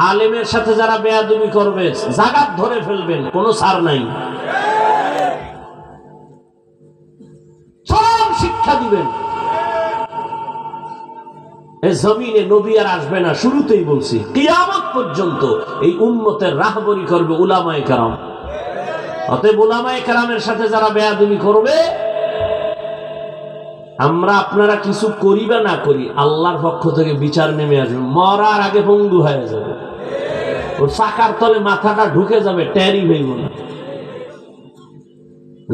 আলেমের সাথে যারা বেয়াদবি করবে জাগাত ধরে ফেলবেন, কোনো ছাড় নাই, চরম শিক্ষা দিবেন। এই জমিনে নবী আর আসবে না, শুরুতেই বলছি কিয়ামত পর্যন্ত এই উম্মতের রাহবরি করবে উলামায়ে কেরাম। অতএব উলামায়ে কেরামের সাথে যারা বেয়াদবি করবে, আমরা আপনারা কিছু করি বা না করি, আল্লাহর পক্ষ থেকে বিচার নেমে আসবে। মরার আগে পঙ্গু হয়ে যাবে, ওর চাকার তলে মাথাটা ঢুকে যাবে, টেরই হইব না।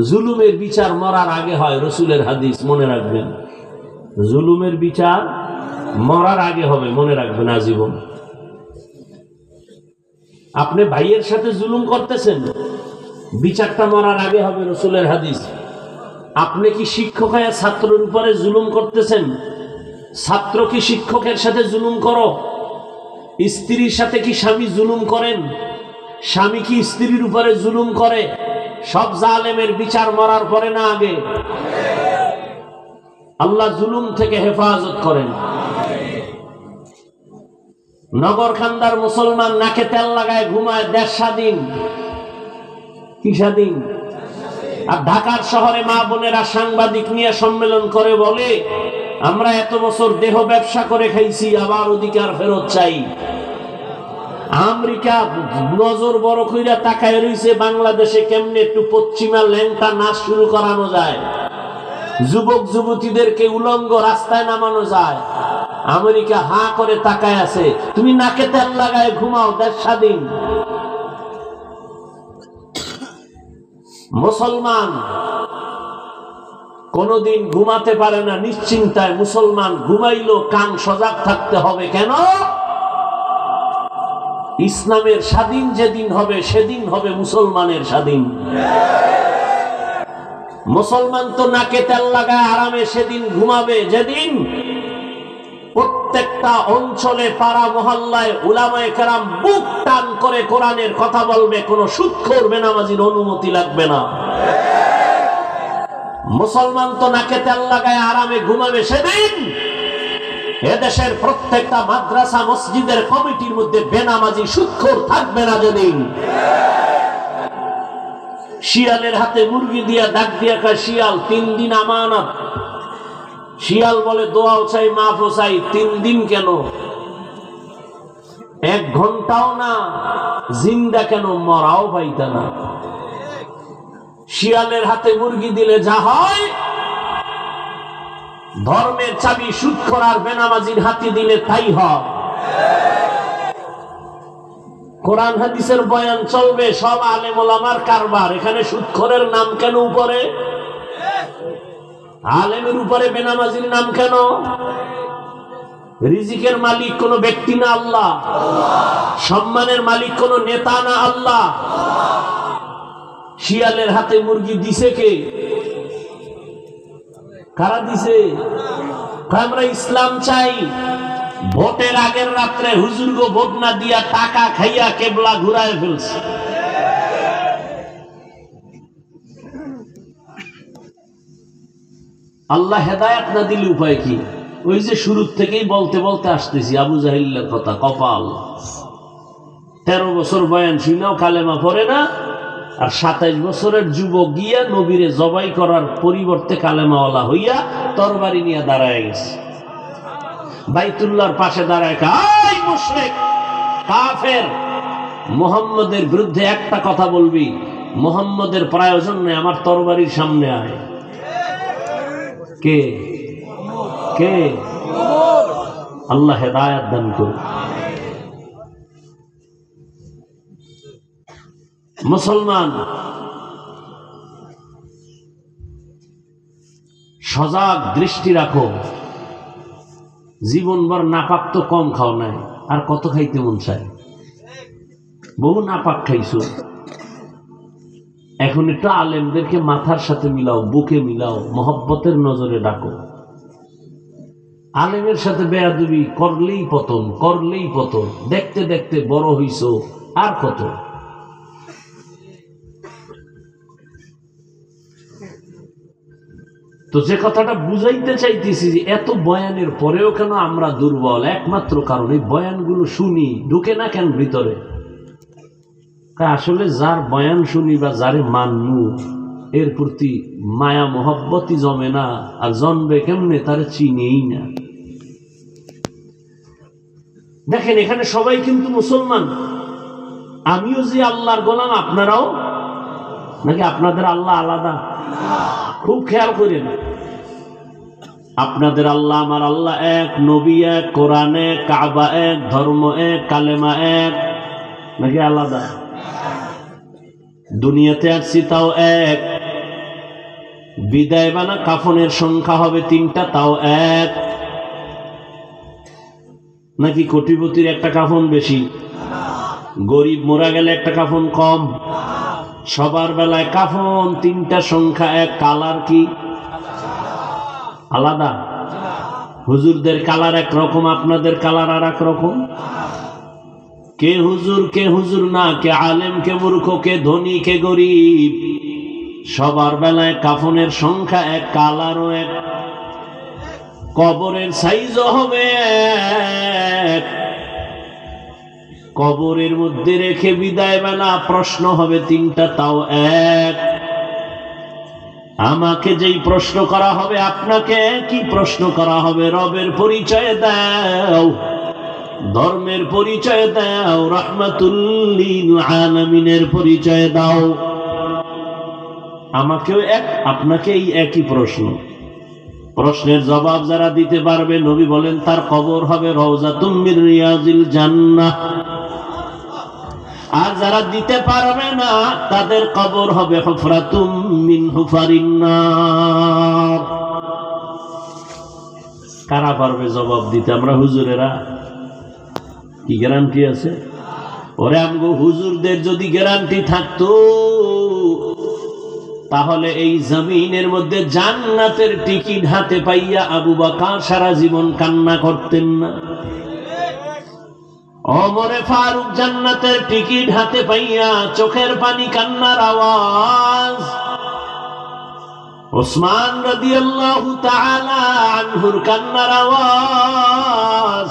জুলুমের বিচার মরার আগে হয়, রসুলের হাদিস, মনে রাখবেন। জুলুমের বিচার মরার আগে হবে, মনে রাখবেন আজীবন। আপনি ভাইয়ের সাথে জুলুম করতেছেন, বিচারটা মরার আগে হবে, রসুলের হাদিস। আপনি কি শিক্ষক হয়ে ছাত্রের উপরে জুলুম করতেছেন? ছাত্র কি শিক্ষকের সাথে জুলুম করো? স্ত্রীর সাথে কি স্বামী জুলুম করেন? স্বামী কি স্ত্রীর উপরে জুলুম করে? সব জালেমের বিচার মরার পরে না আগে? আল্লাহ জুলুম থেকে হেফাজত করেন। নগরখান্দার মুসলমান নাকে তেল লাগায় ঘুমায়, দেশ স্বাধীন। কি স্বাধীন? আর ঢাকার শহরে মা বোনেরা সাংবাদিক নিয়ে সম্মেলন করে বলে, আমরা এত বছর দেহ ব্যবসা করে খাইছি, আবার অধিকার ফেরত চাই। আমেরিকা নজর বড় কইরা তাকায় রইছে বাংলাদেশে কেমনে একটু পশ্চিমা ল্যাংটা নাচ শুরু করানো যায়, যুবক যুবতীদেরকে উলঙ্গ রাস্তায় নামানো যায়। আমেরিকা হাঁ করে তাকায় আছে, তুমি নাকে তেল লাগায় ঘুমাও, দেশ স্বাধীন। মুসলমান কোনদিন ঘুমাতে পারে না নিশ্চিন্তায়। মুসলমান ঘুমাইলেও কান সজাগ থাকতে হবে। কেন? ইসলামের স্বাধীন যেদিন হবে, সেদিন হবে মুসলমানের স্বাধীন। মুসলমান তো নাকে তেল লাগায় আরামে সেদিন ঘুমাবে, যেদিন প্রত্যেকটা অঞ্চলে, পাড়া মহল্লায় উলামায়ে কেরাম বুক টান করে কোরআনের কথা বলবে, কোন সুদখোর বেনামাজির অনুমতি লাগবে না। মুসলমান তো নাকে তেল লাগায় আরামে ঘুমাবে সেদিন এদেশের প্রত্যেকটা মাদ্রাসা মসজিদের কমিটির মধ্যে বেনামাজি সুদখোর থাকবে না। যেদিন শিয়ালের হাতে মুরগি দিয়া ডাক দিয়া খায় শিয়াল, 3 দিন আমানত। শিয়াল বলে দোয়াও চাই, মাফও চাই। 3 দিন কেন? 1 ঘন্টাও না, জিন্দা কেন, মরাও পাইতা না। শিয়ালের হাতে মুরগি দিলে যা হয়, ধর্মের চাবি সুদখোর আর বেনামাজির হাতে দিলে তাই হয়। কোরআন হাদিসের বয়ান চলবে, সব আলেম ওলামার কারবার। এখানে সুদখোরের নাম কেন উপরে? আলেমের উপরে বেনামাজির নাম কেন? রিজিকের মালিক কোন ব্যক্তি না, আল্লাহ। সম্মানের মালিক কোন নেতা না, আল্লাহ। শিয়ালের হাতে মুরগি দিছে কে? কারা দিছে? আমরা ইসলাম চাই। ভোটের আগের রাত্রে হুজুরগো ভোট না দিয়া টাকা খাইয়া কেবলা ঘুরায় ফেলছে। আল্লাহ হেদায়েত না দিলে উপায় কি? ওই যে শুরুর থেকেই বলতে বলতে আসতেছি, আবু জাহিলের কথা। কপাল, 13 বছর বয়ান শুনাও কালেমা পড়ে না, আর 27 বছরের যুবক গিয়া নবীরে জবাই করার পরিবর্তে কালেমাওয়ালা হইয়া তরবারি নিয়ে দাঁড়ায় গেছে। বাইতুল্লাহর পাশে দাঁড়ায়, আই মুশরিক, কাফের, মুহাম্মদের বিরুদ্ধে একটা কথা বলবি, মুহাম্মদের প্রয়োজন নেই, আমার তরবারির সামনে আয়। কে? কে? আল্লাহ হেদায়েত দান করুন। মুসলমান সজাগ দৃষ্টি রাখো। জীবনভর নাপাক তো কম খাও নাই, আর কত খাইতে মন চায়? বহু নাপাক খাইছো। এখন একটু আলেমদেরকে মাথার সাথে মিলাও, বুকে মিলাও, মহব্বতের নজরে ডাকো। আলেমের সাথে বেয়াদবি করলেই পতন, করলেই পতন। দেখতে দেখতে বড় হইছো, আর কত? তো যে কথাটা বুঝাইতে চাইতেছি যে এত বয়ানের পরেও কেন আমরা দুর্বল, একমাত্র কারণ এই বয়ানগুলো শুনি, ঢুকে না কেন ভিতরে। আসলে যার বয়ান শুনি বা যারে মানু এর প্রতি মায়া মোহব্বতই জমে না, আর জন্মবে কেমনে তারে চিনেই না। দেখেন এখানে সবাই কিন্তু মুসলমান, আমিও যে আল্লাহর গোলাম, আপনারাও নাকি আপনাদের আল্লাহ আলাদা? খুব খেয়াল করেন, আপনাদের আল্লাহ আমার আল্লাহ এক, নবী এক, কোরআন এক, কাবা এক, ধর্ম এক, কালেমা এক, নাকি আলাদা? দুনিয়াতে আসছি তাও এক, বিদায় বানা কাফনের সংখ্যা হবে 3টা তাও এক, নাকি কোটিপতির একটা কাফন বেশি, গরিব মোরা গেলে একটা কাফন কম? সবার বেলায় কাফন 3টা সংখ্যা এক, কালার কি আলাদা? হুজুরদের কালার একরকম, আপনাদের কালার আর এক রকম। কে হুজুর না, কে আলেম, কে মূর্খ, কে ধনী, কে গরিব, সবার বেলায় কাফনের সংখ্যা এক, কালারও এক, কবরের সাইজও হবে এক। কবরের মধ্যে রেখে বিদায় বেলা প্রশ্ন হবে 3টা তাও এক। আমাকে যেই প্রশ্ন করা হবে আপনাকে কি প্রশ্ন করা হবে? রবের পরিচয় দাও, ধর্মের পরিচয় দাও, রাহমাতুল লিল আলামিনের পরিচয় দাও। আমাকেও এক, আপনাকেই একই প্রশ্ন। প্রশ্নের জবাব যারা দিতে পারবে নবী বলেন তার কবর হবে রওজাতুম মির রিয়াজিল জান্নাহ, আর যারা দিতে পারবে না তাদের কবর হবে হুফরাতুম মিন হুফারিন নার। কারা পারবে জবাব দিতে? আমরা হুজুরেরা? কি গ্যারান্টি আছে? ওরে আমগো হুজুরদের যদি গ্যারান্টি থাকতো তাহলে এই জমিনের মধ্যে জান্নাতের টিকিট হাতে পাইয়া আবু বকর সারা জীবন কান্না করতেন না। ওমরে ফারুক জান্নাতের টিকিট হাতে পাইয়া চোখের পানি, কান্নার আওয়াজ। ওসমান রাদিয়াল্লাহু তাআলা আনহুর কান্নার আওয়াজ।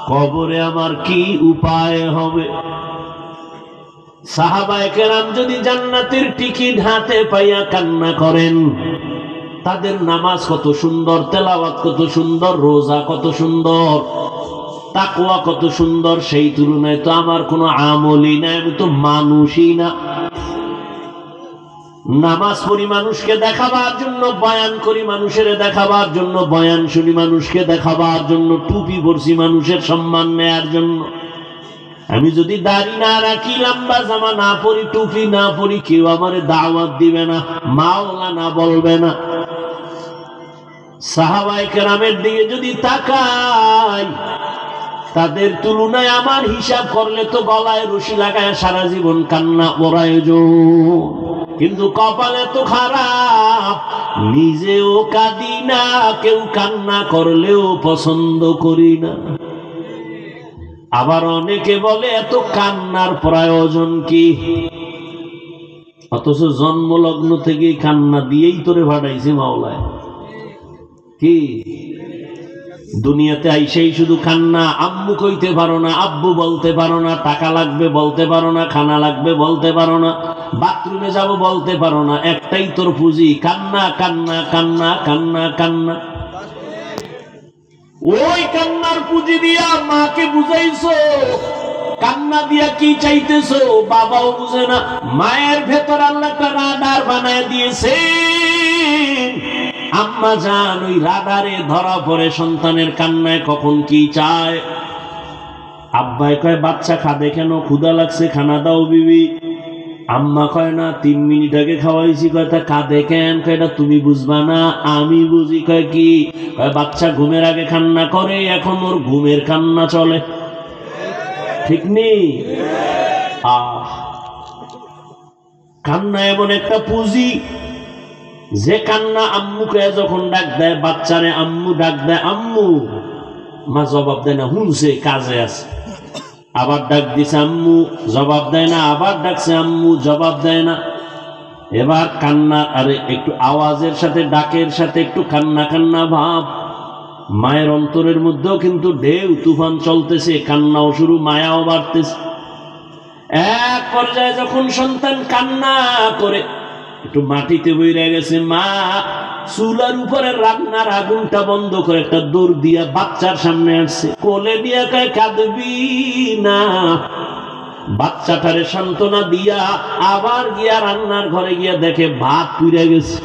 কবরে আমার কি উপায় হবে? সাহাবায়ে কেরাম যদি জান্নাতের টিকিট হাতে পাইয়া কান্না করেন, তাদের নামাজ কত সুন্দর, তেলাওয়াত কত সুন্দর, রোজা কত সুন্দর, তাকওয়া কত সুন্দর, সেই তুলনায় তো আমার কোনো আমলই না, আমি তো মানুষই না। নামাজ পড়ি মানুষকে দেখাবার জন্য, বয়ান করি মানুষের দেখাবার জন্য, বয়ান শুনি মানুষকে দেখাবার জন্য, টুপি পরছি মানুষের সম্মান নেয়ার জন্য। আমি যদি দাড়ি না রাখি, লম্বা জামা না পরি, টুপি না পরি, কেউ আমারে দাওয়াত দিবে না, মাওলানা বলবে না। সাহাবায়ে কেরামের দিকে যদি তাকাই, তাদের তুলনায় আমার হিসাব করলে তো গলায় রশি লাগায় সারা জীবন কান্না প্রয়োজন। কিন্তু কপালে তো খারাপ, নিজেও কাঁদি না, কেউ কান্না করলেও পছন্দ করি না। আবার অনেকে বলে এত কান্নার প্রয়োজন কি? অথচ জন্মলগ্ন থেকে কান্না দিয়েই তোরে ভাড়াইছে মাওলায়। কি দুনিয়াতে আইসেই শুধু কান্না, আম্মু কইতে পারো না, আব্বু বলতে পারো না, টাকা লাগবে বলতে পারো না, খানা লাগবে বলতে পারো না, বাথরুমে যাব বলতে পারো না, একটাই তোর পুঁজি কান্না, কান্না, কান্না, কান্না, কান্না। ওই কান্নার পুঁজি দিয়া মাকে বুঝাইছো, কান্না দিয়া কি চাইতেছো বাবাও বুঝে না। মায়ের ভেতর আল্লাহ একটা রাডার বানায় দিয়েছে, আম্মা জান ওই রাডারে ধরা পড়ে সন্তানের কান্নায় কখন কি চায়। আব্বাই কয় বাচ্চা খাদে কেন, ক্ষুধা লাগছে খানা দাও বিবি। আম্মা কয় না 3 মিনিট আগে খাওয়াইছি। কয় তা কাঁদে কেন? কয়টা তুমি বুঝবা না, আমি বুঝি। কয় কি? কয় বাচ্চা ঘুমের আগে কান্না করে, এখন ওর ঘুমের কান্না চলে। ঠিক নেই? কান্না এমন একটা পুঁজি যে কান্না আম্মুকে যখন ডাক দেয়, বাচ্চারে আম্মু ডাক দেয়, আম্মু, মা জবাব দেয় না, হুনছে কাজে আছে। আবার ডাক দিছে আম্মু, জবাব দেয় না, আবার ডাকছে আম্মু, জবাব দেয় না। এবার কান্না, আরে একটু আওয়াজের সাথে ডাকের সাথে একটু কান্না কান্না ভাব। মায়ের অন্তরের মধ্যেও কিন্তু ঢেউ তুফান চলতেছে, কান্নাও শুরু, মায়াও বাড়তেছে। এক পর্যায়ে যখন সন্তান কান্না করে একটু মাটিতে বইরে গেছে, মা চুলার উপরে রান্নার আগুনটা বন্ধ করে একটা দৌড় দিয়া বাচ্চার সামনে আসছে, কোলে দিয়া কয় কাঁদবি না। বাচ্চাটারে সান্ত্বনা দিয়া আবার গিয়া রান্নার ঘরে গিয়া দেখে ভাত পুড়ে গেছে।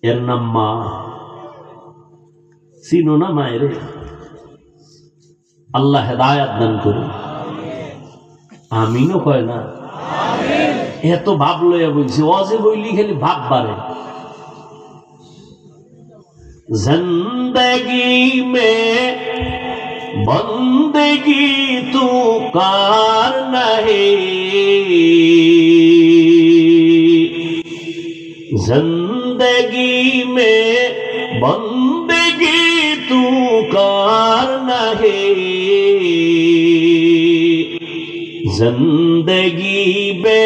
এর নাম মা। চিনো না মায়ের? আল্লাহ হেদায়াত দান করুন। আমিনও কয় না? এত ভাব লইয়া বলছি, অজে বইলি খালি ভাব বাড়ে। জিন্দগি মে বন্দেগি তু কার নহে, জিন্দগি মে বন্দেগি তু কার নহে, जिंदगी बे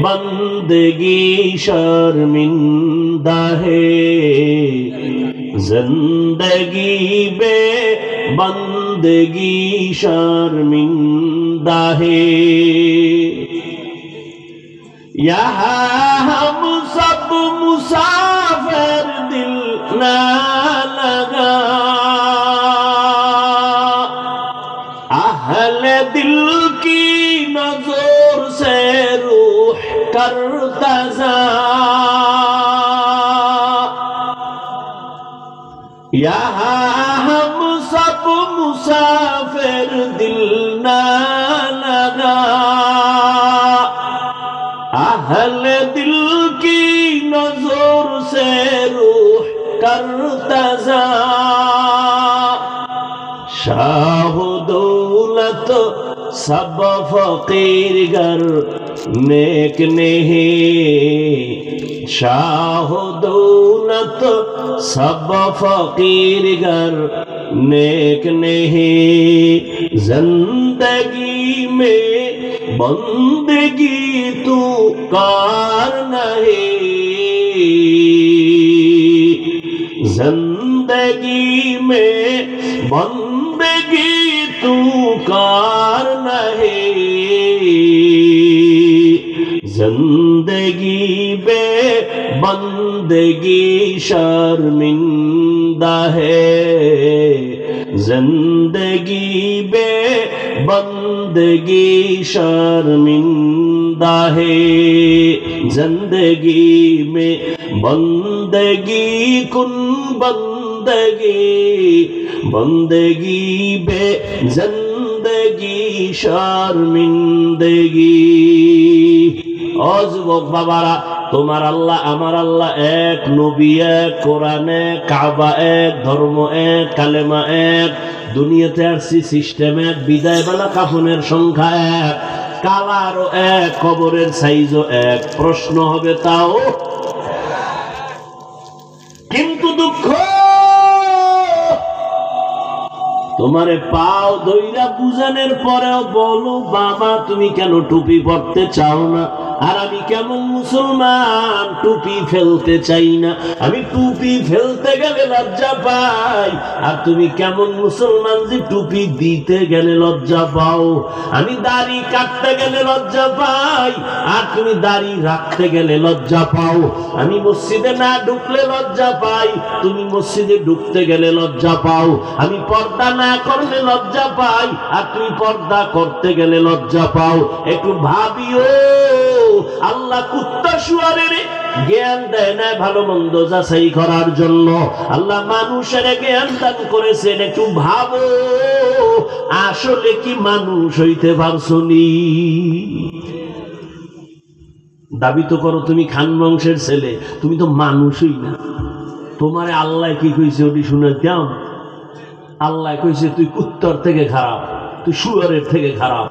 बंदगी शर्मिंदा है, जिंदगी बे बंदगी शर्मिंदा है। यहाँ हम सब मुसाफिर दिल ना लगा, अहले दिल की नजर से रूह करता जा, यहाँ हम सब मुसाफिर दिल ना लगा, अहले दिल की नजर से रूह करता जा। शाह दौलत सब फकीर गर नेक नहीं, शाह दौलत सब फकीर गर नेक नहीं, जिंदगी में बंदगी तू कार नहीं, जिंदगी में बंदगी तू कार नहीं, जिंदगी बे बंदगी शर्मिंदा है, जिंदगी बे बंदगी शर्मिंदा है, जिंदगी में बंदगी कुन बंदगी, बंदगी बे जिंदगी शर्मिंदगी। ও যুবক বাবারা, তোমার আল্লাহ আমার আল্লাহ এক, নবী এক, কোরআন এক, কাবা এক, ধর্ম এক, কালেমা এক, দুনিয়াতে আসছি সিস্টেম এক, বিদায় বেলা কাফনের সংখ্যা এক, কালারও এক, কবরের সাইজও এক, প্রশ্ন হবে তাও। কিন্তু দুঃখ, তোমারে পাও দইরা বুঝানোর পরেও বলো বাবা তুমি কেন টুপি পরতে চাও না? আর আমি কেমন মুসলমান টুপি ফেলতে চাই না, আমি টুপি ফেলতে গেলে লজ্জা পাই। আর তুমি কেমন মুসলমান যে টুপি দিতে গেলে লজ্জা পাও? আমি দাড়ি কাটতে গেলে লজ্জা পাই, আর তুমি দাড়ি রাখতে গেলে লজ্জা পাও। আমি মসজিদে না ঢুকলে লজ্জা পাই, তুমি মসজিদে ঢুকতে গেলে লজ্জা পাও। আমি পর্দা না করলে লজ্জা পাই, আর তুমি পর্দা করতে গেলে লজ্জা পাও। একটু ভাবিও, আল্লাহ কুত্তা শুয়ারের জ্ঞান দেয় না ভালো মন্দ যাচাই করার জন্য, আল্লাহ মানুষের জ্ঞান দান করেছেন। একটু ভাবো, আসলে কি মানুষ হইতে পারছনি? দাবি তো করো তুমি খান বংশের ছেলে, তুমি তো মানুষই না। তোমারে আল্লাহ কি কইছে ওটি শুনে কেমন? আল্লাহ কইছে তুই কুত্তার থেকে খারাপ, তুই শুয়ারের থেকে খারাপ,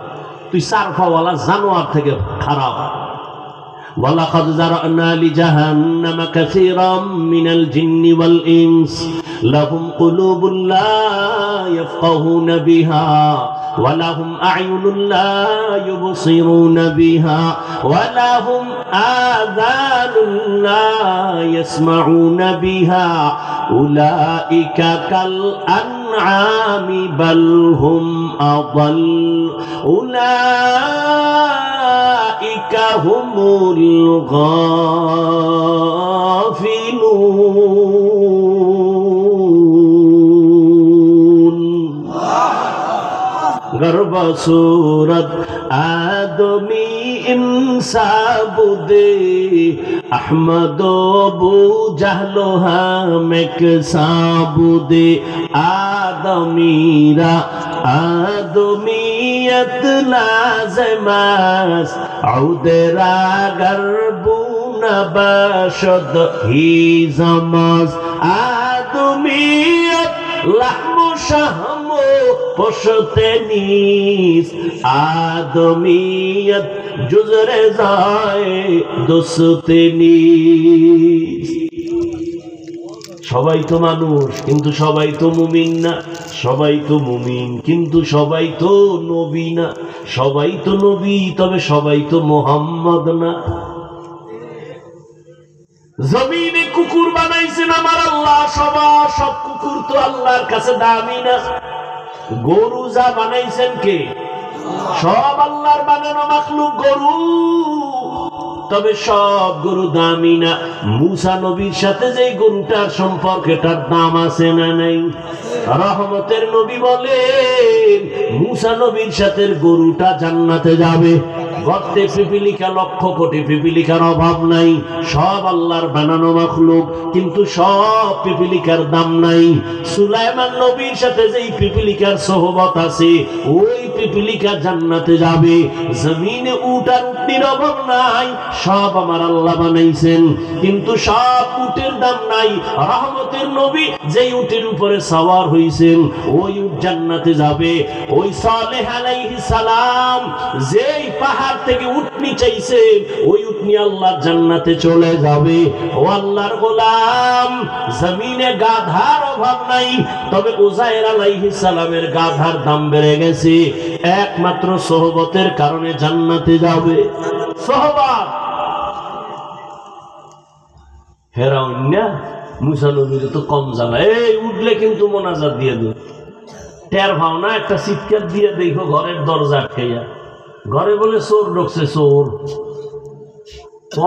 তুই সারফাওয়ালা জানোয়ার থেকে খারাপ। ওয়ালাকাদ যারানা লিজাহান্নামা কাসীরাম মিনাল জিন্নি ওয়াল ইনস লাহুম কুলুবুন লা ইয়াফকাহুনা বিহা ওয়ালাহুম আ'য়ুনুন লা ইউবসিরুনা বিহা ওয়ালাহুম আযানুন লা ইয়াসমাউনা বিহা উলাইকা কাল আনআমি বাল হুম আযাল উলাইকা হুমুল গাফিলুন। गर्भ सूरत आदमी इंसाबुदे अहमदो बू जहलो हमेक साबुदे आदमीरा आदमीयत लाज़िमास औदेरा गर्बू नबशद ही जमास आदमीयत लहमु शहमो पशते नीस आदमीयत जुजरे जाए दोस्ते नीस। সবাই তো মানুষ কিন্তু সবাই তো মুমিন না, সবাই তো মুমিন কিন্তু সবাই তো নবী না, সবাই তো নবী তবে সবাই তো মুহাম্মদ না। জমিনে কুকুর বানাইছেন আমার আল্লাহ, সব কুকুর তো আল্লাহর কাছে দামি না। গরু যা বানাইছেন কে? সব আল্লাহর বানানো মাখলুক গরু, তবে সব গরু দামি না। মুসা নবীর সাথে যে গরুটার সম্পর্কে তার দাম আছে না নাই? রহমতের নবী বলেন মুসা নবীর সাথে গরুটা জান্নাতে যাবে। গর্তে পিপিলিকা, লক্ষ কোটি পিপিলিকার অভাব নাই, সব আল্লাহর বানানো মাখলুক কিন্তু সব পিপিলিকার দাম নাই। সুলাইমান নবীর সাথে যেই পিপিলিকার সোহবত আছে ওই পিপিলিকা জান্নাতে যাবে। জমিনে উট আর উটনির অভাব নাই, সব আমার আল্লাহ বানাইছেন কিন্তু সব উটের দাম নাই। রহমতের নবী যেই উটের উপরে সওয়ার হইছেন ওই উট জান্নাতে যাবে। ওই সালেহ আলাইহিস সালাম যেই পাহাড় থেকে উটনি চাইছেন ওই উটনি আল্লাহর জান্নাতে চলে যাবে। ও আল্লাহর গোলাম, জমিনে গাধার অভাব নাই, তবে উযায়ের আলাইহিস সালামের গাধার দাম বেড়ে গেছে, একমাত্র সোহবতের কারণে জান্নাতে যাবে। সোহবত। ফেরাউন না মুসা নবীর তো কম জ্বালা, এই উঠলে কিন্তু মোনাজাত দিয়ে দেব, টের ভাও না, একটা চিৎকার দিয়ে দেখো ঘরের দরজা আটকাইয়া, ঘরে বলে চোর ঢুকছে, চোর।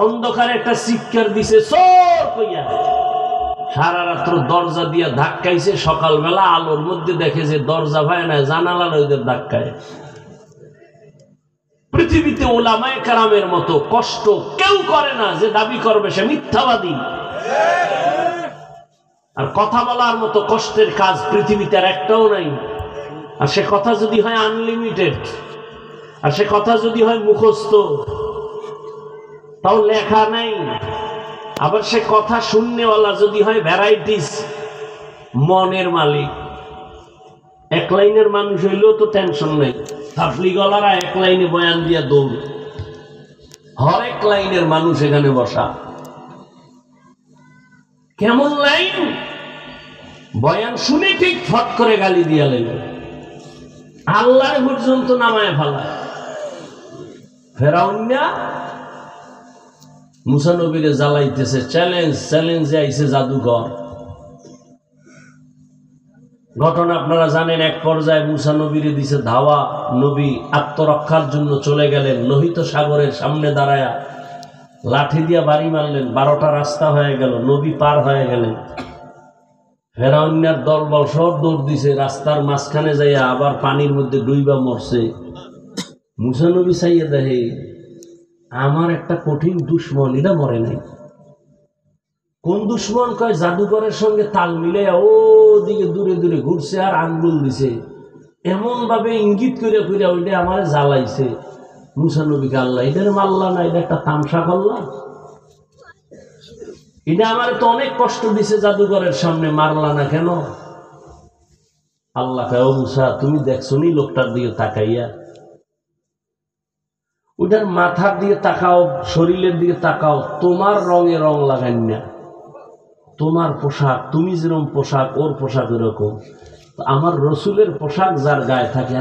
অন্ধকারে একটা চিৎকার দিছে চোর কইয়া, সারা রাত্র দরজা দিয়া ধাক্কাইছে, সকালবেলা আলোর মধ্যে দেখে যে দরজা ভাই না, জানালা ওদের ধাক্কায়। পৃথিবীতে ওলামায়ে কেরামের মতো কষ্ট কেউ করে না, যে দাবি করবে সে মিথ্যাবাদী। আর কথা বলার মতো কষ্টের কাজ পৃথিবীতে আর একটাও নাই। আর সে কথা যদি হয় আনলিমিটেড, আর সে কথা যদি হয় মুখস্থ, তাও লেখা নাই। আবার সে কথা শুননেওয়ালা যদি হয় ভ্যারাইটিস, মনের মালিক। এক লাইনের মানুষ হইলেও তো টেনশন নেই, তাবলীগওয়ালারা এক লাইনে বয়ান দিয়া দৌড়, হরেক লাইনের মানুষ এখানে বসা। কেমন লাইন? বয়ান শুনে ঠিক ফট করে গালি দিয়া লাগবে, আল্লাহর পর্যন্ত নামায় ফেলায়। ফেরাউন না মুসা নবীরে জ্বালাইতেছে, চ্যালেঞ্জে আইছে জাদুঘর। ঘটনা আপনারা জানেন, এক পর্যায়ে মুসা নবীরে দিছে ধাওয়া, নবী আত্মরক্ষার জন্য চলে গেলেন, লোহিত সাগরের সামনে দাঁড়ায়া লাঠি দিয়া বাড়ি মারলেন, 12টা রাস্তা হয়ে গেল, নবী পার হয়ে গেলেন। ফেরাউনের দলবল সব দৌড় দিছে, রাস্তার মাঝখানে যাইয়া আবার পানির মধ্যে ডুইবা মরছে। মুসা নবী চাইয়া দেখে আমার একটা কঠিন দুশ্মন, এটা মরে নাই। কোন দুশ্মন? কয় জাদুঘরের সঙ্গে তাল মিলে ও দিকে দূরে দূরে ঘুরছে আর আঙ্গুল দিছে, এমন ভাবে ইঙ্গিত করে করে ওইটা আমার জ্বালাইছে। মুসা নবীকে আল্লাহ এটার মারলা না, এটা একটা তামসা করলাম, এটা আমার তো অনেক কষ্ট দিছে, জাদুঘরের সামনে মারলা না কেন? আল্লাহ কয়, ও মুসা তুমি দেখছো নি লোকটার দিকে তাকাইয়া? ওটার মাথার দিকে তাকাও, শরীরের দিকে তাকাও, তোমার রঙে রং লাগাই না, তোমার পোশাক, তুমি যেরকম পোশাক ওর পোশাক এরকম। আমার রসুলের পোশাক যার গায়ে থাকে